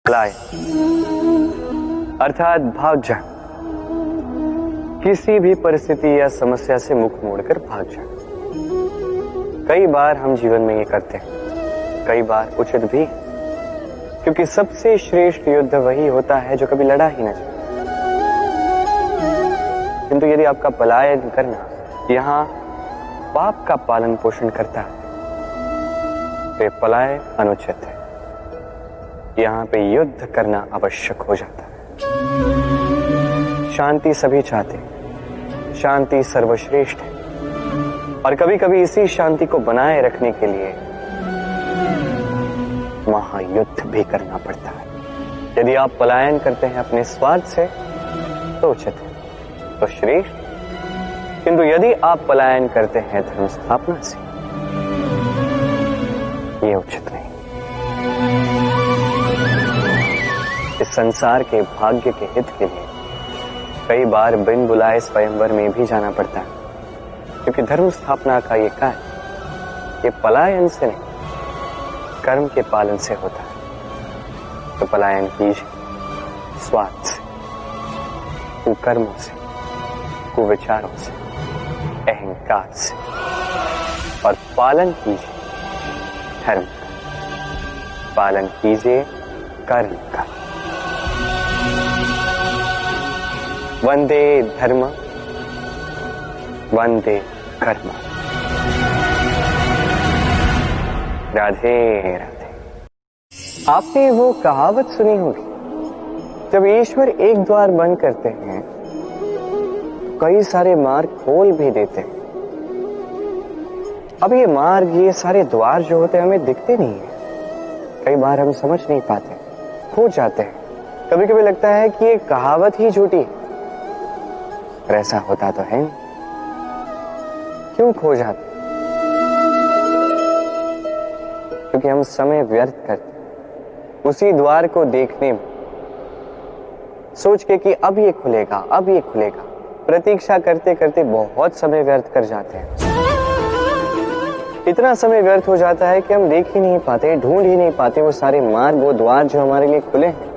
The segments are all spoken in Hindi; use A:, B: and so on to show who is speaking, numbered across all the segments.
A: पलायन अर्थात भाग जाना, किसी भी परिस्थिति या समस्या से मुख मोड़कर भाग जाना। कई बार हम जीवन में ये करते हैं, कई बार उचित भी, क्योंकि सबसे श्रेष्ठ युद्ध वही होता है जो कभी लड़ा ही न जाए। किंतु यदि आपका पलायन करना यहाँ पाप का पालन पोषण करता है तो पलायन अनुचित है। यहाँ पे युद्ध करना आवश्यक हो जाता है। शांति सभी चाहते हैं, शांति सर्वश्रेष्ठ है, और कभी कभी इसी शांति को बनाए रखने के लिए महायुद्ध भी करना पड़ता है। यदि आप पलायन करते हैं अपने स्वार्थ से तो उचित है, तो श्रेष्ठ, किंतु यदि आप पलायन करते हैं धर्म स्थापना से, ये उचित नहीं। इस संसार के भाग्य के हित के लिए कई बार बिन बुलाए स्वयंवर में भी जाना पड़ता है, क्योंकि धर्म स्थापना का ये कार्य ये पलायन से नहीं, कर्म के पालन से होता है। तो पलायन कीजिए स्वार्थ से, कुकर्मों से, कुविचारों से, अहंकार से, और पालन कीजिए धर्म का, पालन कीजिए कर्म का। वंदे धर्म, वंदे कर्म। राधे राधे। आपने वो कहावत सुनी होगी, जब ईश्वर एक द्वार बंद करते हैं कई सारे मार्ग खोल भी देते हैं। अब ये मार्ग, ये सारे द्वार जो होते हैं हमें दिखते नहीं है, कई बार हम समझ नहीं पाते, खो जाते हैं। कभी कभी लगता है कि ये कहावत ही झूठी है, पर ऐसा होता तो है नहीं। क्यों खो जाते? क्योंकि हम समय व्यर्थ करते उसी द्वार को देखने में, सोच के कि अब ये खुलेगा, अब ये खुलेगा। प्रतीक्षा करते करते बहुत समय व्यर्थ कर जाते हैं। इतना समय व्यर्थ हो जाता है कि हम देख ही नहीं पाते, ढूंढ ही नहीं पाते वो सारे मार्ग, वो द्वार जो हमारे लिए खुले हैं।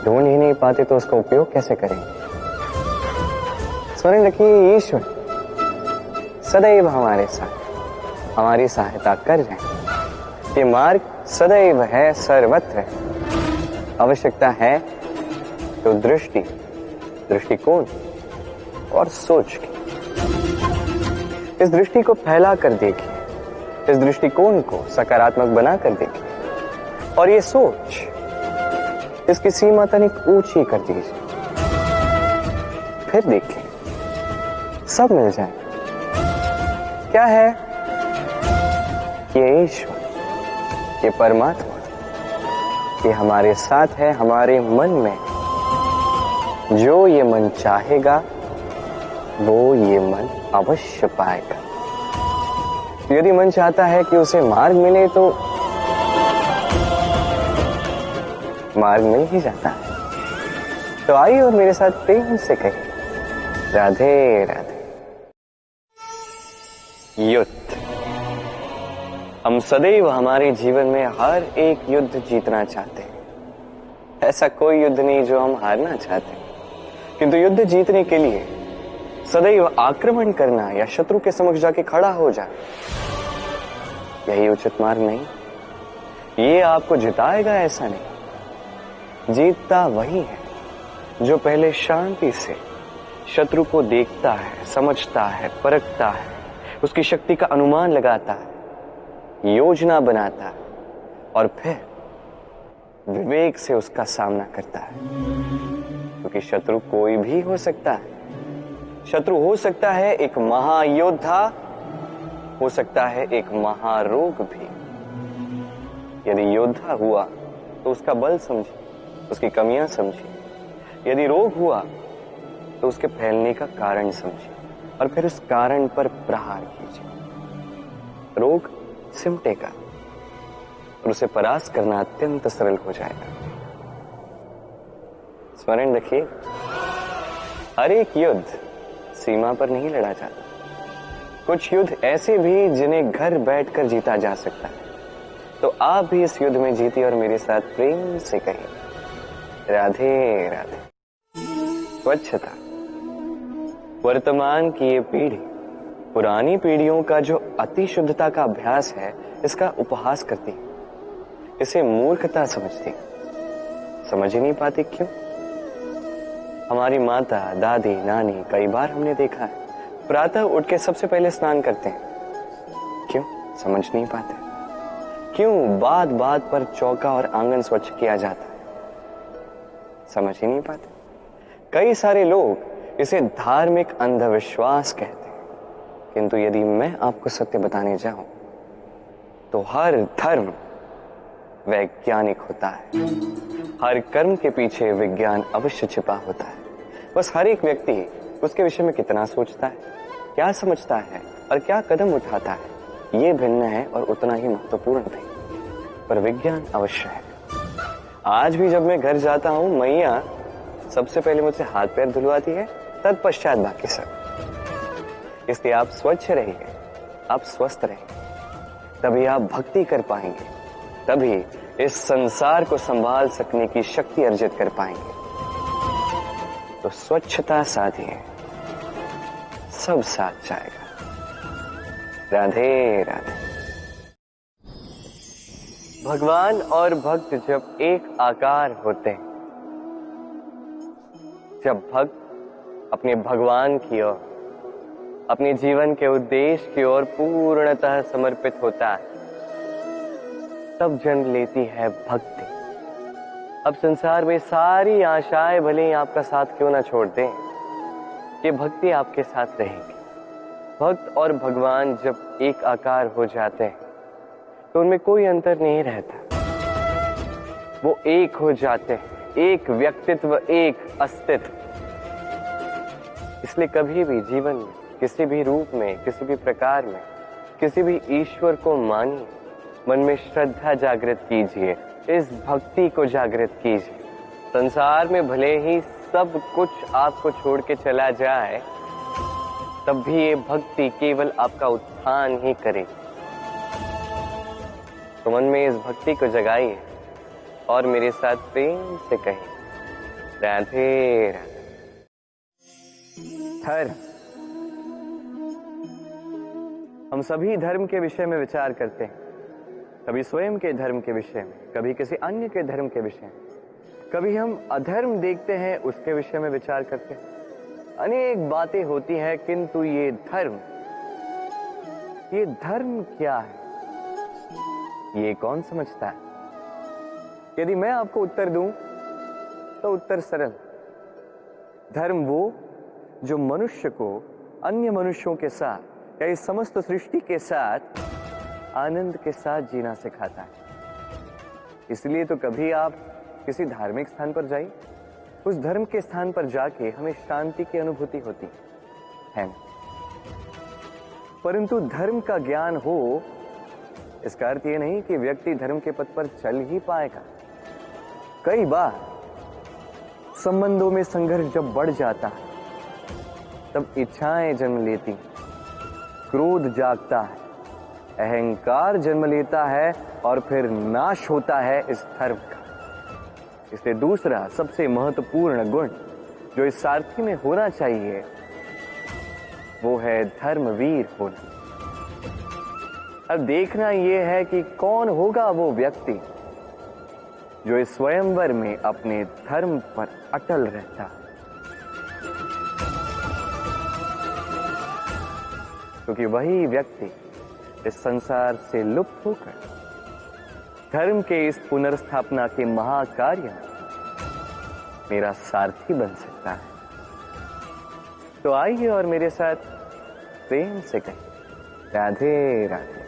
A: ढूंढ ही नहीं पाते तो उसका उपयोग कैसे करेंगे? स्मरण रखिए, ईश्वर सदैव हमारे साथ हमारी सहायता कर रहे हैं। ये मार्ग सदैव है, सर्वत्र है। आवश्यकता है तो दृष्टि, दृष्टिकोण और सोच की। इस दृष्टि को फैला कर देखिए, इस दृष्टिकोण को सकारात्मक बना कर देखिए, और ये सोच, इसकी सीमा तनिक ऊंची कर दीजिए। फिर देखिए, सब मिल जाए। क्या है? ये ईश्वर, ये परमात्मा, ये हमारे साथ है, हमारे मन में। जो ये मन चाहेगा वो ये मन अवश्य पाएगा। यदि मन चाहता है कि उसे मार्ग मिले तो मार्ग मिल ही जाता है। तो आइए और मेरे साथ प्रेम से कहिए, राधे राधे। युद्ध। हम सदैव हमारे जीवन में हर एक युद्ध जीतना चाहते हैं। ऐसा कोई युद्ध नहीं जो हम हारना चाहते, किंतु युद्ध जीतने के लिए सदैव आक्रमण करना या शत्रु के समक्ष जाके खड़ा हो जाना, यही उचित मार्ग नहीं। ये आपको जिताएगा ऐसा नहीं। जीतता वही है जो पहले शांति से शत्रु को देखता है, समझता है, परखता है, उसकी शक्ति का अनुमान लगाता है, योजना बनाता है, और फिर विवेक से उसका सामना करता है। क्योंकि शत्रु कोई भी हो सकता है। शत्रु हो सकता है एक महायोद्धा, हो सकता है एक महारोग भी। यदि योद्धा हुआ तो उसका बल समझिए, उसकी कमियां समझिए। यदि रोग हुआ तो उसके फैलने का कारण समझिए, और फिर उस कारण पर प्रहार कीजिए। रोग सिमटेगा और उसे परास्त करना अत्यंत सरल हो जाएगा। स्मरण रखिए, हर एक युद्ध सीमा पर नहीं लड़ा जाता। कुछ युद्ध ऐसे भी जिन्हें घर बैठकर जीता जा सकता है, तो आप भी इस युद्ध में जीतिए और मेरे साथ प्रेम से कहिए राधे राधे। स्वच्छता। वर्तमान की ये पीढ़ी पुरानी पीढ़ियों का जो अति शुद्धता का अभ्यास है इसका उपहास करती है, इसे मूर्खता समझती, समझ ही नहीं पाती। क्यों? हमारी माता, दादी, नानी कई बार हमने देखा है प्रातः उठ के सबसे पहले स्नान करते हैं। क्यों? समझ नहीं पाते। क्यों बात बात पर चौका और आंगन स्वच्छ किया जाता है? समझ ही नहीं पाते। कई सारे लोग इसे धार्मिक अंधविश्वास कहते हैं, किंतु यदि मैं आपको सत्य बताने जाऊं तो हर धर्म वैज्ञानिक होता है। हर कर्म के पीछे विज्ञान अवश्य छिपा होता है। बस हर एक व्यक्ति उसके विषय में कितना सोचता है, क्या समझता है और क्या कदम उठाता है, ये भिन्न है और उतना ही महत्वपूर्ण भी। पर विज्ञान अवश्य है। आज भी जब मैं घर जाता हूं, मैया सबसे पहले मुझसे हाथ पैर धुलवाती है, तत्पश्चात बाकी सब। इसलिए आप स्वच्छ रहिए, आप स्वस्थ रहिए, तभी आप भक्ति कर पाएंगे, तभी इस संसार को संभाल सकने की शक्ति अर्जित कर पाएंगे। तो स्वच्छता साधिए, सब साथ जाएगा। राधे राधे। भगवान और भक्त जब एक आकार होते हैं, जब भक्त अपने भगवान की ओर, अपने जीवन के उद्देश्य की ओर पूर्णतः समर्पित होता है, तब जन्म लेती है भक्ति। अब संसार में सारी आशाएं भले ही आपका साथ क्यों ना छोड़ दें, ये भक्ति आपके साथ रहेगी। भक्त और भगवान जब एक आकार हो जाते हैं तो उनमें कोई अंतर नहीं रहता। वो एक हो जाते हैं, एक व्यक्तित्व, एक अस्तित्व। इसलिए कभी भी जीवन में किसी भी रूप में, किसी भी प्रकार में, किसी भी ईश्वर को मानिए, मन में श्रद्धा जागृत कीजिए, इस भक्ति को जागृत कीजिए। संसार में भले ही सब कुछ आपको छोड़ के चला जाए, तब भी ये भक्ति केवल आपका उत्थान ही करे। तो मन में इस भक्ति को जगाइए और मेरे साथ प्रेम से कहिए राधे राधे। धर्म। हम सभी धर्म के विषय में विचार करते हैं, कभी स्वयं के धर्म के विषय में, कभी किसी अन्य के धर्म के विषय में, कभी हम अधर्म देखते हैं उसके विषय में विचार करते हैं। अनेक बातें होती हैं, किंतु ये धर्म क्या है, ये कौन समझता है? यदि मैं आपको उत्तर दूं तो उत्तर सरल। धर्म वो जो मनुष्य को अन्य मनुष्यों के साथ या इस समस्त सृष्टि के साथ आनंद के साथ जीना सिखाता है। इसलिए तो कभी आप किसी धार्मिक स्थान पर जाइए, उस धर्म के स्थान पर जाके हमें शांति की अनुभूति होती है ना? परंतु धर्म का ज्ञान हो, इसका अर्थ ये नहीं कि व्यक्ति धर्म के पथ पर चल ही पाएगा। कई बार संबंधों में संघर्ष जब बढ़ जाता है, तब इच्छाएं जन्म लेती, क्रोध जागता है, अहंकार जन्म लेता है और फिर नाश होता है इस धर्म का। इसलिए दूसरा सबसे महत्वपूर्ण गुण जो इस सारथी में होना चाहिए, वो है धर्मवीर होना। अब देखना यह है कि कौन होगा वो व्यक्ति जो इस स्वयंवर में अपने धर्म पर अटल रहता है। क्योंकि वही व्यक्ति इस संसार से लुप्त होकर धर्म के इस पुनर्स्थापना के महाकार्य में मेरा सारथी बन सकता है। तो आइए और मेरे साथ प्रेम से कहिए राधे राधे।